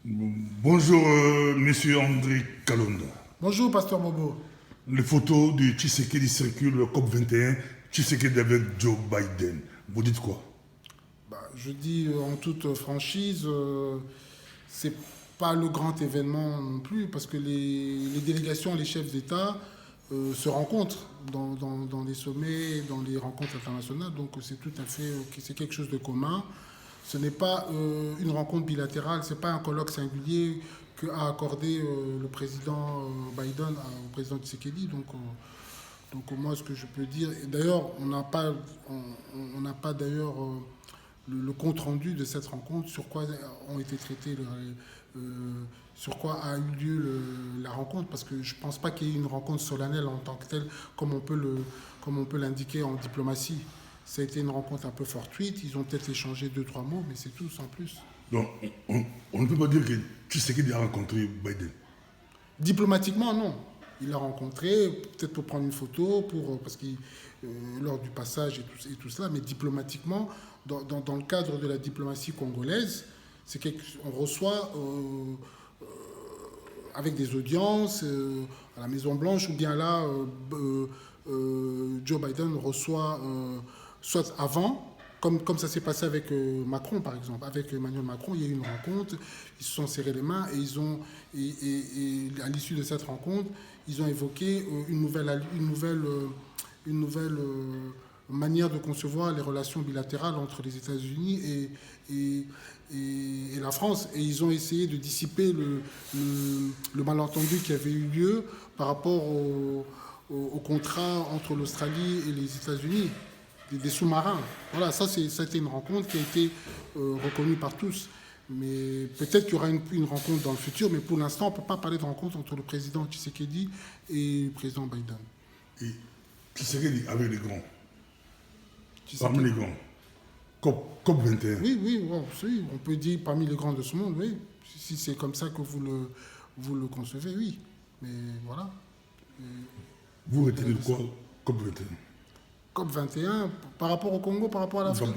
Bonjour, monsieur André Kalonda. Bonjour, pasteur Bobo. Les photos de Tshisekedi circulent, le COP 21, Tshisekedi avec Joe Biden. Vous dites quoi? Je dis en toute franchise, c'est pas le grand événement non plus, parce que les délégations, les chefs d'État se rencontrent dans les sommets, dans les rencontres internationales, donc c'est tout à fait, c'est quelque chose de commun. Ce n'est pas une rencontre bilatérale, c'est pas un colloque singulier qu'a accordé le président Biden au président Tshisekedi. Donc moi, ce que je peux dire, et d'ailleurs, on n'a pas d'ailleurs le compte rendu de cette rencontre, sur quoi ont été traités, sur quoi a eu lieu la rencontre, parce que je ne pense pas qu'il y ait une rencontre solennelle en tant que telle, comme on peut l'indiquer en diplomatie. Ça a été une rencontre un peu fortuite, ils ont peut-être échangé 2-3 mots, mais c'est tout, sans plus. Donc, on ne peut pas dire que Tshisekedi a rencontré Biden. Diplomatiquement, non. Il l'a rencontré, peut-être pour prendre une photo, parce que lors du passage et tout cela, mais diplomatiquement, dans le cadre de la diplomatie congolaise, on reçoit avec des audiences à la Maison-Blanche, ou bien là, Joe Biden reçoit soit avant, comme ça s'est passé avec Macron, par exemple. Avec Emmanuel Macron, il y a eu une rencontre, ils se sont serrés les mains et à l'issue de cette rencontre, ils ont évoqué une nouvelle manière de concevoir les relations bilatérales entre les États-Unis et la France. Et ils ont essayé de dissiper le malentendu qui avait eu lieu par rapport au contrat entre l'Australie et les États-Unis, des sous-marins. Voilà, ça a été une rencontre qui a été reconnue par tous. Mais peut-être qu'il y aura une rencontre dans le futur, mais pour l'instant, on ne peut pas parler de rencontre entre le président Tshisekedi et le président Biden. Et Tshisekedi avec les grands. Tshisekedi. Parmi les grands. COP 21. Oui, on peut dire parmi les grands de ce monde, oui. Si c'est comme ça que vous le concevez, oui. Mais voilà. Vous retenez quoi, COP 21? COP 21, par rapport au Congo, par rapport à l'Afrique.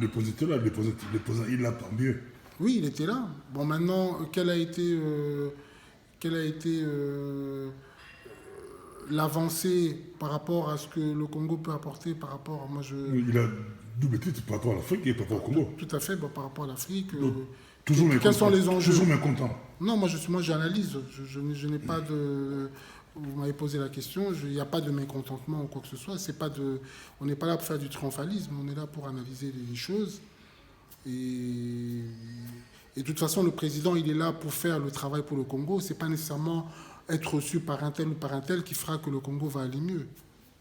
Le président là, le président, il l'a tant mieux. Oui, il était là. Bon, maintenant, quelle a été l'avancée par rapport à ce que le Congo peut apporter par rapport à Il a double titre par rapport à l'Afrique et par rapport au Congo. Tout à fait, par rapport à l'Afrique. Toujours quels sont les enjeux? Toujours mécontent. Non, moi j'analyse. Je n'ai pas de... Vous m'avez posé la question, il n'y a pas de mécontentement ou quoi que ce soit. On n'est pas là pour faire du triomphalisme, on est là pour analyser les choses. Et de toute façon, le président, il est là pour faire le travail pour le Congo. Ce n'est pas nécessairement être reçu par un tel ou par un tel qui fera que le Congo va aller mieux.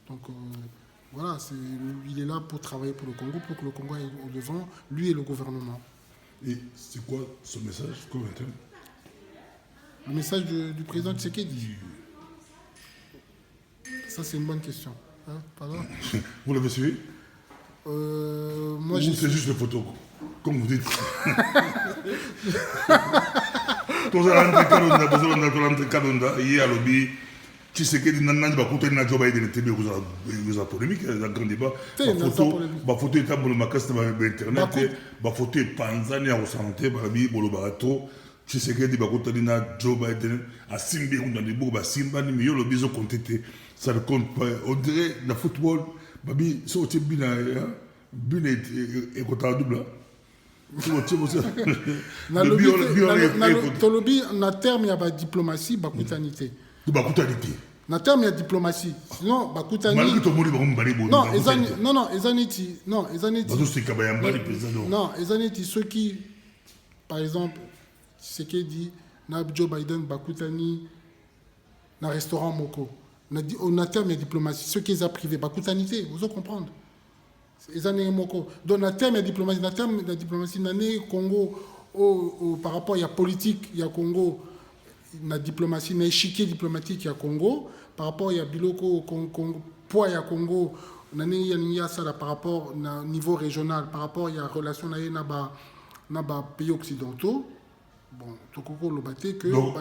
Donc voilà, il est là pour travailler pour le Congo, pour que le Congo aille au devant, lui et le gouvernement. Et c'est quoi ce message, COP 21? Le message du président Tshisekedi. Ça, c'est une bonne question. Hein, pardon. Vous l'avez suivi? Moi, c'est juste des photos, comme vous dites. André Kalonda, il y a lobby. Tshisekedi nanani bakutani na Joe Biden tebe kuza polémique dans grand débat ba photo eta bolo makasi na internet ba photo panzani ya ressenté ba bi bolo barato Tshisekedi bakutani na Joe Biden asimbi dans des bouts ba simba ni miyo lobby zo contete ça ne compte pas on dirait la football ba bi so te bina et kota double tolobi na terme ya ba diplomatie bakutanité. Na terme ya diplomatie. Sinon, bakutani. Non, ezaniti. Non, ezaniti ceux qui, par exemple, ce qui dit, na Joe Biden bakutani na restaurant Moko. Na terme ya diplomatie, ceux qui les a privés, bakutanité, vous allez comprendre. Ezane Moko. Donc na terme ya diplomatie, nané Congo par rapport à politique, il y a Congo. La diplomatie, na échiquier diplomatique à Congo, par rapport à Biloko, poids à Congo, par rapport au niveau régional, par rapport à la relation avec les pays occidentaux. Bon, tout le monde que. Donc,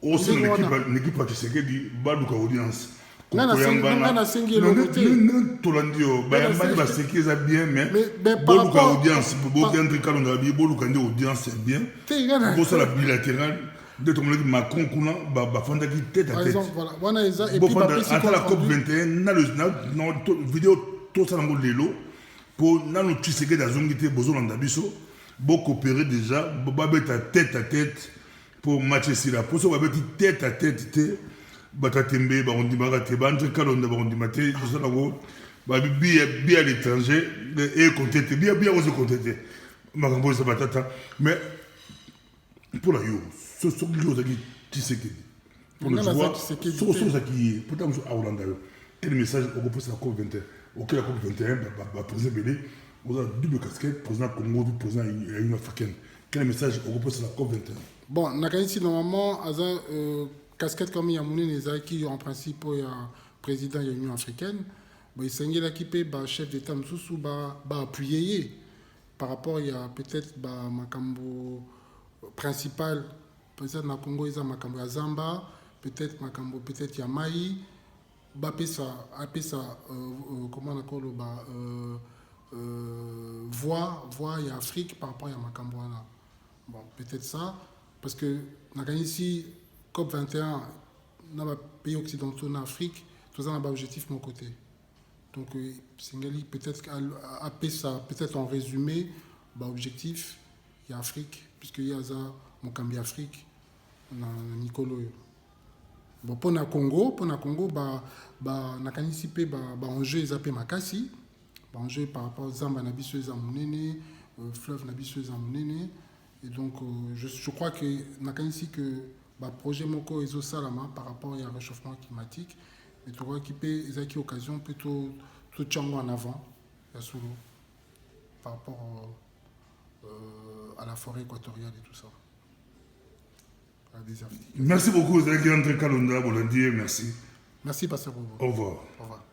au sein de l'équipe à Tshisekedi, Balouka audience, tolandio bayamba baseki eza bien mais boluka audience bokendre kalonga bi boluka ndi audience bien bosala bilatéral de tomonaki Macron kuna bafandaki tête à tête ata la COP 21 na vidéo tosala ngo lelo po nano Tshisekedi azongi te bozolanda biso coopérer déjà babeta tête à tête pour matcher sila pour so babeti tête à tête te batatembe barondimaka te bantre kalonda barondimate tosala ngo bi à l'étranger et contete bien ose contete makambo eza batata mais pour la yo soki yo ozalaki Tshisekedi pour le joueur soki ozalaki ye pourtant mosu aolanda yo quel message okopesa la COP 21 okela COP 21 baprésident ebele oza double casquette président Congo président ya Union africaine quel message okopesa la COP 21 bon nakanisi normalement aza casquette comme ya monene ezalaki en principe ya président ya Union africaine esengelaki mpe chef d'état mosusu baapuye ye par rapport ya peut-être makambo principal peut-être na Congo eza makambo ya zamba peut-être makambo peut-être ya mai apesa comment on appelle voix ya Afrique par rapport ya makambo wana bon peut-être ça parce que nakanisi COP 21 na pays occidentaux en Afrique tous un objectif mon côté donc Singali peut-être apesa peut-être en résumé objectif il y a Afrique puisque il y a ça mon cambi Afrique na Nicolo bon pour na Congo nakanisi pe enjeu ezapé makasi enjeu par rapport zamba na biso eza monene fleuve na biso eza monene et donc je crois que nakanisi que projet moko ezo salama par rapport à réchauffement climatique mais tu vois qu'il peut ezaki occasion plutôt tout tchango en avant ya solo par rapport à la forêt équatoriale et tout ça. Merci beaucoup, Zaki André Kalonda, merci. Merci, Pasteur Bobo. Au revoir. Au revoir.